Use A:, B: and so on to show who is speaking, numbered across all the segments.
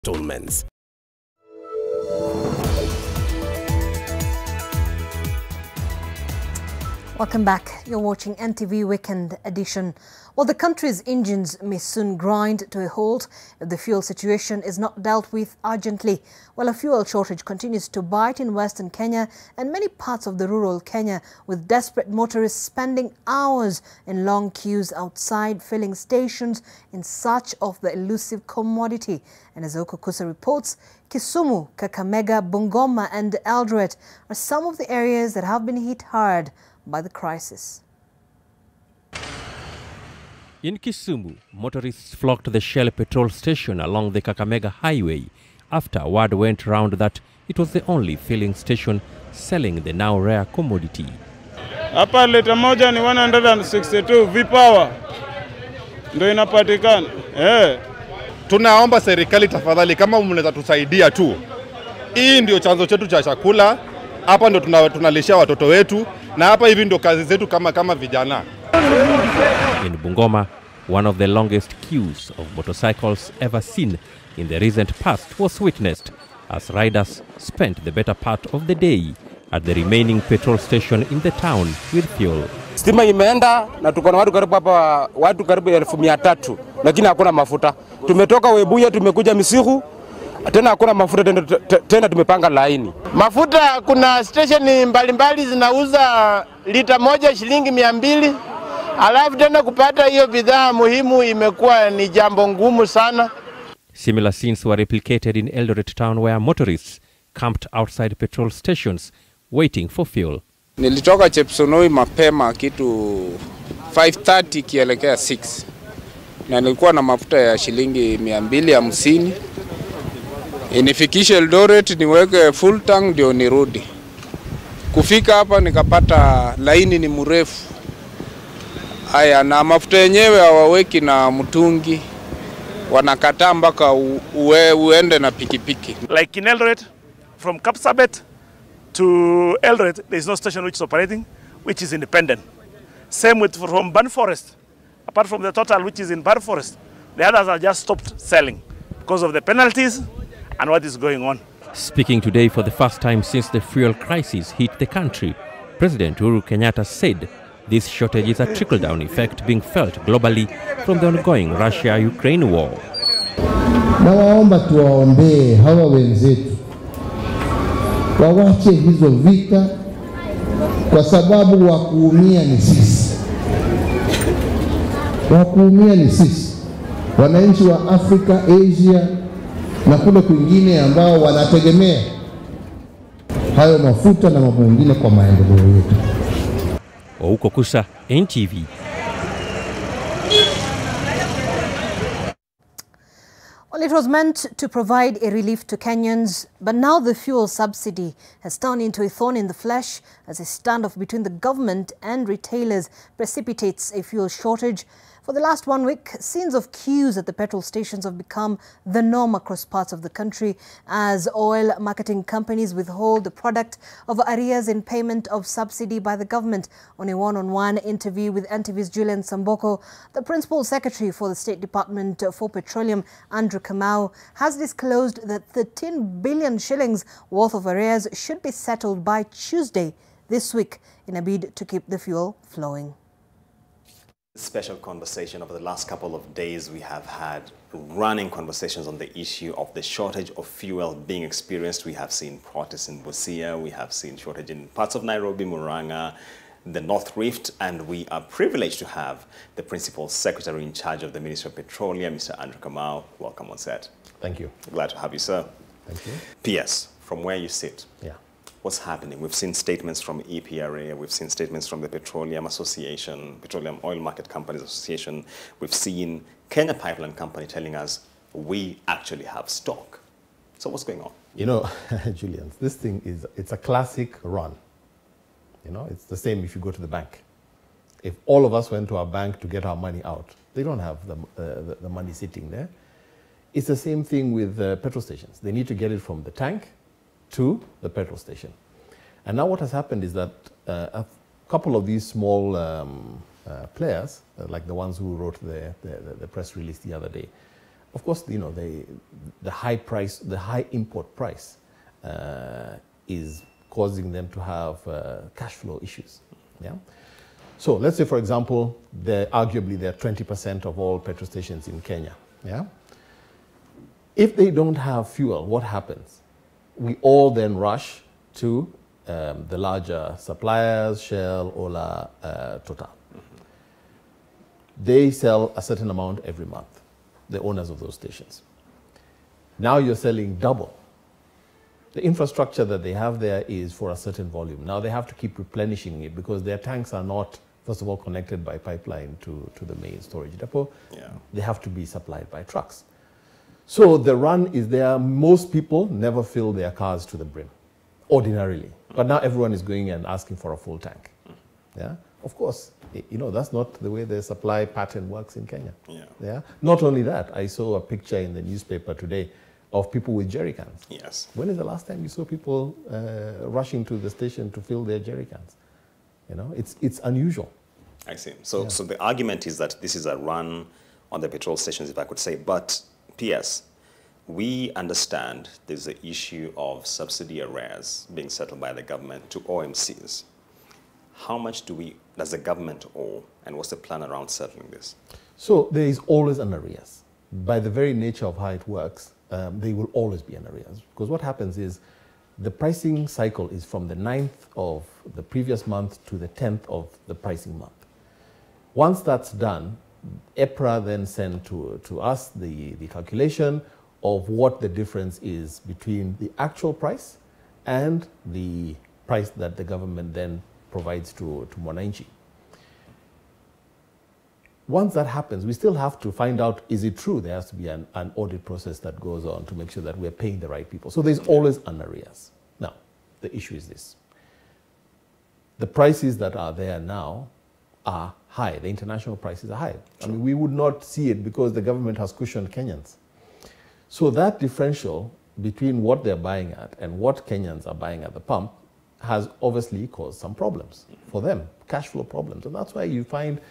A: installments.
B: Welcome back. You're watching NTV Weekend Edition. Well, the country's engines may soon grind to a halt if the fuel situation is not dealt with urgently. While a fuel shortage continues to bite in western Kenya and many parts of the rural Kenya, with desperate motorists spending hours in long queues outside filling stations in search of the elusive commodity. And as Oko Kusa reports, Kisumu, Kakamega, Bungoma and Eldoret are some of the areas that have been hit hard by the crisis.
C: In Kisumu, motorists flocked to the Shell petrol station along the Kakamega highway after word went round that it was the only filling station selling the now rare commodity.
D: Hapa lita moja ni 162 V-Power ndio inapatikana.
E: Tunaomba serikali tafadhali, kama mnaweza tusaidia tu. Hii ndio chanzo chetu cha chakula. Hapa ndio tunalisha watoto wetu, na hapa hivi ndio kazi zetu kama vijana.
C: In Bungoma, one of the longest queues of motorcycles ever seen in the recent past was witnessed as riders spent the better part of the day at the remaining petrol station in the town with fuel.
F: Stima imeenda na tuko na watu karibu hapa, watu karibu 1300, lakini hakuna mafuta. Tumetoka Webuye tumekuja Misihu, tena hakuna mafuta, tena tumepanga laini.
G: Mafuta kuna station mbalimbali zinauza lita moja shilingi 200. Alafu tena kupata hiyo bidhaa muhimu imekuwa ni jambo ngumu sana.
C: Similar scenes were replicated in Eldoret town where motorists camped outside petrol stations waiting for fuel.
H: Nilitoka Chepsonoi mapema kitu 5:30 kielekea 6. Na nilikuwa na mafuta ya shilingi 250. Inifikishe Eldoret niweke full tank ndio nirudi. Kufika hapa nikapata laini ni mrefu. Haya, na mafuta yenyewe hawaweki na mtungi, wanakataa mpaka uende na pikipiki.
I: Like in Eldoret, from Kapsabet to Eldoret, there is no station which is operating, which is independent. Same with from Burn Forest. Apart from the Total, which is in Burn Forest, the others are just stopped selling because of the penalties and what is going on.
C: Speaking today for the first time since the fuel crisis hit the country, President Uhuru Kenyatta said this shortage is a trickle-down effect being felt globally from the ongoing Russia-Ukraine war.
J: Nawaomba tuwaombee hawa wenzetu wawache hizo vita, kwa sababu wakuumia ni sisi. Wakuumia ni sisi, wananchi wa Afrika, Asia na kule kwingine ambao wanategemea hayo mafuta na mambo mengine kwa maendeleo yetu.
C: Oko Kusa, NTV.
B: Well, it was meant to provide a relief to Kenyans, but now the fuel subsidy has turned into a thorn in the flesh as a standoff between the government and retailers precipitates a fuel shortage. For the last 1 week, scenes of queues at the petrol stations have become the norm across parts of the country as oil marketing companies withhold the product of arrears in payment of subsidy by the government. On a one-on-one interview with NTV's Julian Samboko, the Principal Secretary for the State Department for Petroleum, Andrew Kamau, has disclosed that 13 billion shillings worth of arrears should be settled by Tuesday this week in a bid to keep the fuel flowing.
A: Special conversation over the last couple of days. We have had running conversations on the issue of the shortage of fuel being experienced. We have seen protests in Busia, we have seen shortage in parts of Nairobi, Murang'a, the North Rift, and we are privileged to have the Principal Secretary in charge of the Ministry of Petroleum, Mr. Andrew Kamau. Welcome on set.
E: Thank you.
A: Glad to have you, sir.
E: Thank you.
A: PS, from where you sit.
E: Yeah.
A: What's happening? We've seen statements from EPRA, we've seen statements from the Petroleum Association, Petroleum Oil Market Companies Association. We've seen Kenya Pipeline Company telling us we actually have stock. So what's going on?
K: You know, Julian, this thing it's a classic run. You know, it's the same if you go to the bank. If all of us went to our bank to get our money out, they don't have the money sitting there. It's the same thing with petrol stations. They need to get it from the tank to the petrol station. And now what has happened is that a couple of these small players, like the ones who wrote the press release the other day, of course, you know, the high price, the high import price is causing them to have cash flow issues. Yeah. So let's say, for example, arguably they're 20% of all petrol stations in Kenya. Yeah. If they don't have fuel, what happens? We all then rush to the larger suppliers, Shell, Ola, Total. They sell a certain amount every month, the owners of those stations. Now you're selling double. The infrastructure that they have there is for a certain volume. Now they have to keep replenishing it because their tanks are not, first of all, connected by pipeline to the main storage depot. Yeah. They have to be supplied by trucks. So the run is there. Most people never fill their cars to the brim, ordinarily. But now everyone is going and asking for a full tank. Yeah. Of course, you know, that's not the way the supply pattern works in Kenya. Yeah. Yeah. Not only that, I saw a picture in the newspaper today of people with jerry cans. Yes. When is the last time you saw people rushing to the station to fill their jerry cans? You know, it's unusual.
A: I see. So, so the argument is that this is a run on the petrol stations, if I could say. But P.S., we understand there's the issue of subsidy arrears being settled by the government to OMCs. How much does the government owe, and what's the plan around settling this? So there is always an arrears. By the very nature of how it works, they will always be an arrears. Because what happens is the pricing cycle is from the 9th of the previous month to the 10th of the pricing month. Once that's done, EPRA then send to us the calculation of what the difference is between the actual price and the price that the government then provides to Mwananchi. Once that happens, we still have to find out, is it true? There has to be an audit process that goes on to make sure that we're paying the right people. So there's always an arrears. Now, the issue is this. The prices that are there now are high. The international prices are high. I mean, we would not see it because the government has cushioned Kenyans. So that differential between what they're buying at and what Kenyans are buying at the pump has obviously caused some problems for them, cash flow problems. And that's why you find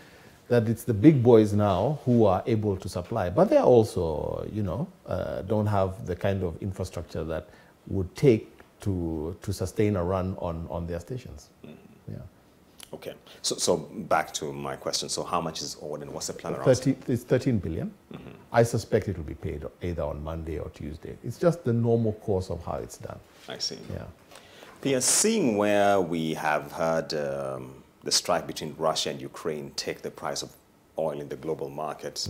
A: that it's the big boys now who are able to supply. But they are also, you know, don't have the kind of infrastructure that would take to sustain a run on their stations. Yeah. Okay. So back to my question. So how much is owed and what's the plan around it? It's 13 billion. I suspect it will be paid either on Monday or Tuesday. It's just the normal course of how it's done. I see. Yeah. Pia, seeing where we have had the strike between Russia and Ukraine take the price of oil in the global market,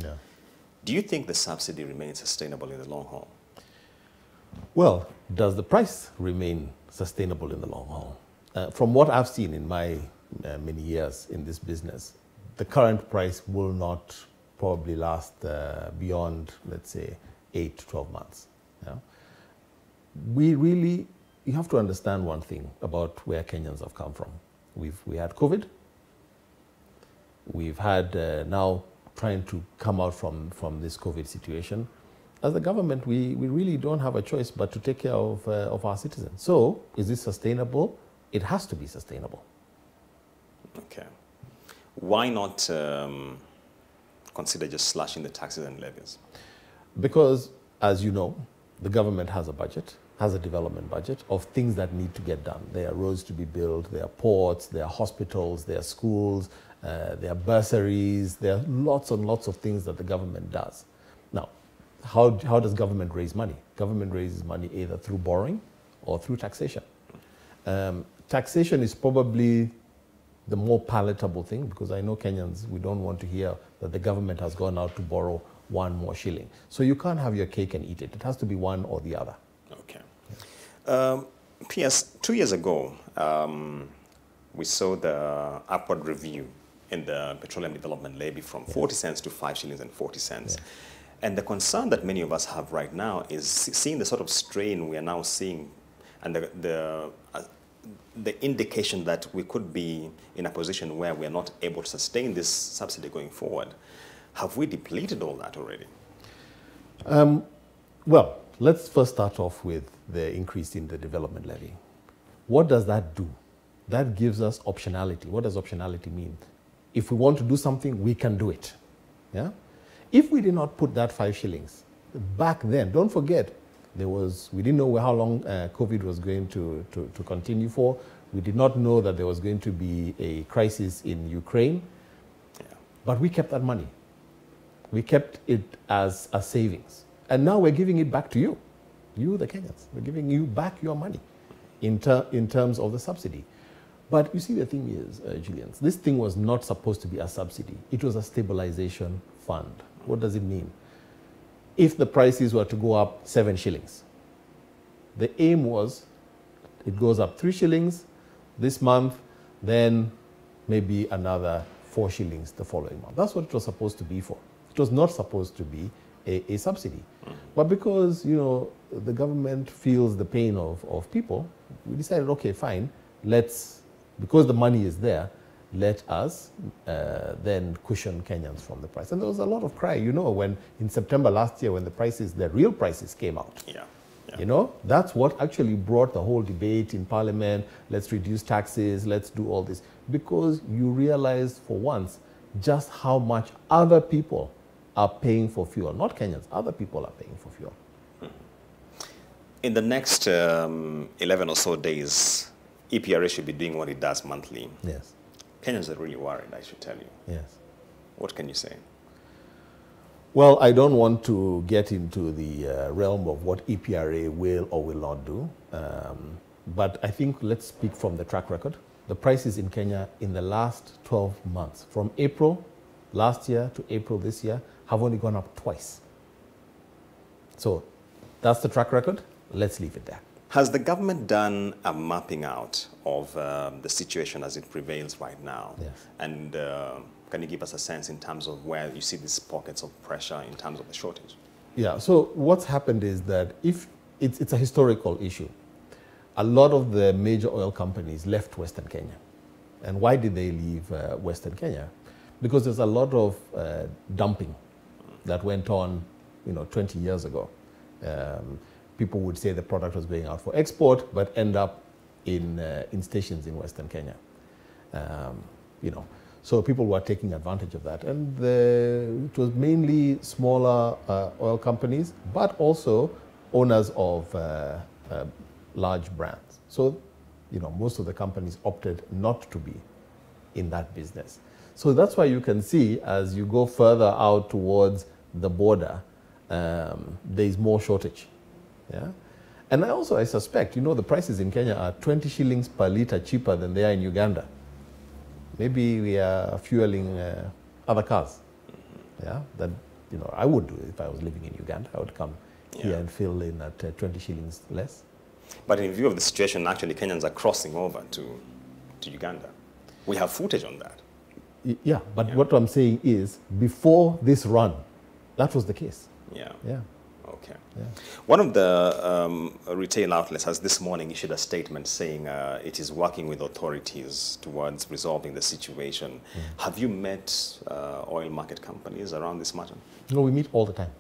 A: do you think the subsidy remains sustainable in the long haul? Well, does the price remain sustainable in the long haul? From what I've seen in my many years in this business, the current price will not probably last beyond, let's say, 8 to 12 months. Yeah? You have to understand one thing about where Kenyans have come from. We had COVID. We've had now trying to come out from this COVID situation. As a government, we really don't have a choice but to take care of our citizens. So, is this sustainable? It has to be sustainable. Okay. Why not consider just slashing the taxes and levies? Because, as you know, the government has a budget, has a development budget of things that need to get done. There are roads to be built, there are ports, there are hospitals, there are schools, there are bursaries, there are lots and lots of things that the government does. Now, how does government raise money? Government raises money either through borrowing or through taxation. Taxation is probably the more palatable thing because I know Kenyans, we don't want to hear that the government has gone out to borrow one more shilling. So you can't have your cake and eat it. It has to be one or the other. Okay. P.S. 2 years ago, we saw the upward review in the petroleum development levy from 40 cents to 5 shillings and 40 cents. Yeah. And the concern that many of us have right now is seeing the sort of strain we are now seeing and the indication that we could be in a position where we are not able to sustain this subsidy going forward. Have we depleted all that already? Well, let's first start off with the increase in the development levy. What does that do? That gives us optionality. What does optionality mean? If we want to do something, we can do it. Yeah? If we did not put that 5 shillings
K: back then, don't forget, we didn't know how long COVID was going to continue for. We did not know that there was going to be a crisis in Ukraine. Yeah. But we kept that money. We kept it as a savings. And now we're giving it back to you, the Kenyans. We're giving you back your money in terms of the subsidy. But you see, the thing is, Julian, this thing was not supposed to be a subsidy. It was a stabilization fund. What does it mean? If the prices were to go up 7 shillings, the aim was it goes up 3 shillings this month, then maybe another 4 shillings the following month. That's what it was supposed to be for. It was not supposed to be a subsidy. But because, the government feels the pain of people, we decided, okay, fine, because the money is there, let us then cushion Kenyans from the price. And there was a lot of cry, when in September last year, when the real prices came out. Yeah. Yeah. That's what actually brought the whole debate in Parliament. Let's reduce taxes, let's do all this. Because you realize for once just how much other people are paying for fuel. Not Kenyans, other people are paying for fuel.
A: In the next 11 or so days, EPRA should be doing what it does monthly.
K: Yes.
A: Kenyans are really worried, I should tell you.
K: Yes.
A: What can you say?
K: Well, I don't want to get into the realm of what EPRA will or will not do. But I think let's speak from the track record. The prices in Kenya in the last 12 months, from April last year to April this year, have only gone up twice. So that's the track record. Let's leave it there.
A: Has the government done a mapping out of the situation as it prevails right now?
K: Yes.
A: And can you give us a sense in terms of where you see these pockets of pressure in terms of the shortage?
K: Yeah, so what's happened is that if it's a historical issue. A lot of the major oil companies left Western Kenya. And why did they leave Western Kenya? Because there's a lot of dumping that went on, 20 years ago. People would say the product was going out for export, but end up in stations in Western Kenya. So people were taking advantage of that. And it was mainly smaller oil companies, but also owners of large brands. So, most of the companies opted not to be in that business. So that's why you can see as you go further out towards the border, there is more shortage. Yeah? And I suspect, the prices in Kenya are 20 shillings per litre cheaper than they are in Uganda. Maybe we are fueling other cars. Yeah, that I would do it if I was living in Uganda. I would come here and fill in at 20 shillings less.
A: But in view of the situation, actually Kenyans are crossing over to Uganda. We have footage on that.
K: Yeah, but what I'm saying is, before this run, that was the case.
A: Yeah.
K: Yeah.
A: Okay.
K: Yeah.
A: One of the retail outlets has this morning issued a statement saying it is working with authorities towards resolving the situation. Have you met oil market companies around this matter?
K: No, we meet all the time.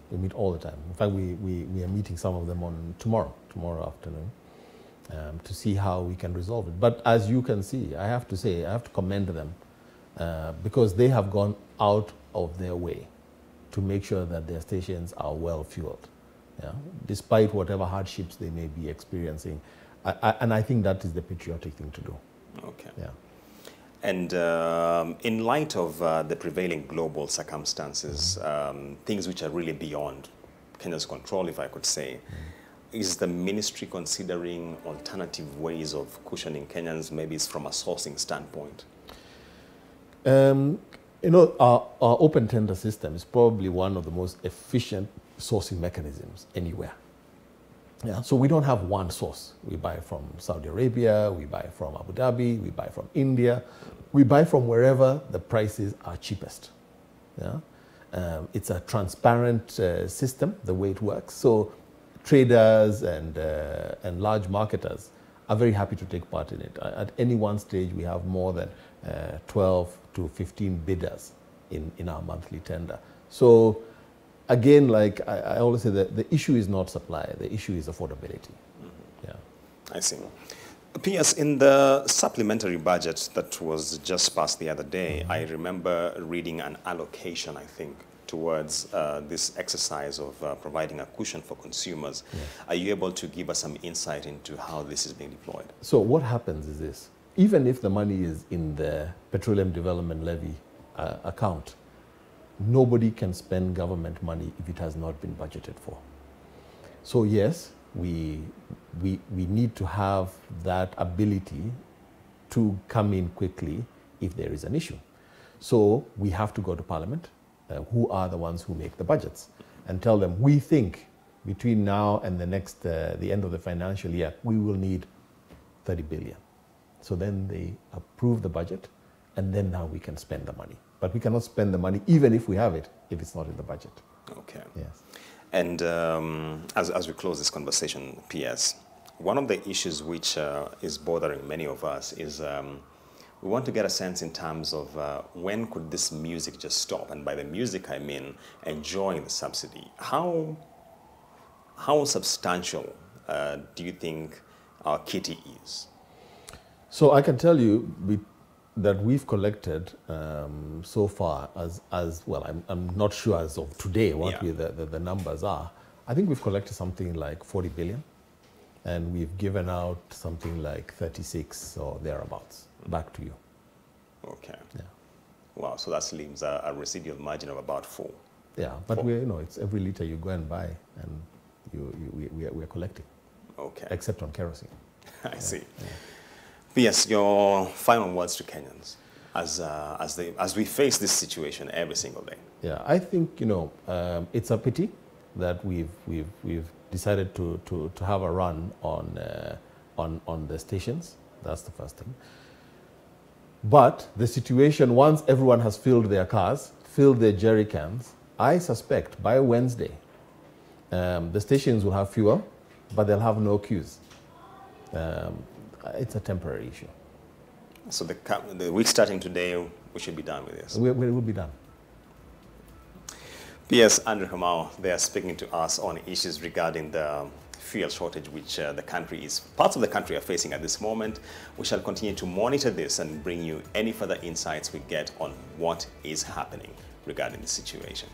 K: We meet all the time. In fact, we are meeting some of them on tomorrow afternoon, to see how we can resolve it. But as you can see, I have to commend them because they have gone out of their way to make sure that their stations are well fueled, despite whatever hardships they may be experiencing. And I think that is the patriotic thing to do.
A: Okay.
K: Yeah.
A: And in light of the prevailing global circumstances, things which are really beyond Kenya's control, if I could say, is the ministry considering alternative ways of cushioning Kenyans, maybe it's from a sourcing standpoint?
K: Our open tender system is probably one of the most efficient sourcing mechanisms anywhere. Yeah, so we don't have one source. We buy from Saudi Arabia, we buy from Abu Dhabi, we buy from India. We buy from wherever the prices are cheapest. Yeah? It's a transparent system, the way it works. So traders and large marketers are very happy to take part in it. At any one stage, we have more than 12 to 15 bidders in our monthly tender. So again, like I always say, that the issue is not supply, the issue is affordability. Yeah.
A: I see. P.S. in the supplementary budget that was just passed the other day, I remember reading an allocation, I think, towards this exercise of providing a cushion for consumers. Yeah. Are you able to give us some insight into how this is being deployed?
K: So what happens is this. Even if the money is in the Petroleum Development Levy account, nobody can spend government money if it has not been budgeted for. So yes, we need to have that ability to come in quickly if there is an issue. So we have to go to Parliament, who are the ones who make the budgets, and tell them, we think between now and the end of the financial year, we will need 30 billion. So then they approve the budget, and then now we can spend the money. But we cannot spend the money, even if we have it, if it's not in the budget.
A: Okay.
K: Yes.
A: And as we close this conversation, PS, one of the issues which is bothering many of us is we want to get a sense in terms of when could this music just stop? And by the music, I mean enjoying the subsidy. How substantial do you think our kitty is?
K: So I can tell you that we've collected so far as well. I'm not sure as of today what the numbers are. I think we've collected something like 40 billion, and we've given out something like 36 or thereabouts back to you. Okay. Yeah.
A: Wow. So that leaves a residual margin of about 4.
K: Yeah, but it's every liter you go and buy, and we're collecting.
A: Okay.
K: Except on kerosene.
A: I see. Yeah. Yes, your final words to Kenyans as we face this situation every single day.
K: Yeah, I think it's a pity that we've decided to have a run on the stations. That's the first thing. But the situation, once everyone has filled their cars, filled their jerry cans, I suspect by Wednesday the stations will have fuel, but they'll have no queues. It's a temporary issue.
A: So the week starting today, we should be done with this?
K: We will be done.
A: P.S. Andrew Kamau, they are speaking to us on issues regarding the fuel shortage which parts of the country are facing at this moment. We shall continue to monitor this and bring you any further insights we get on what is happening regarding the situation.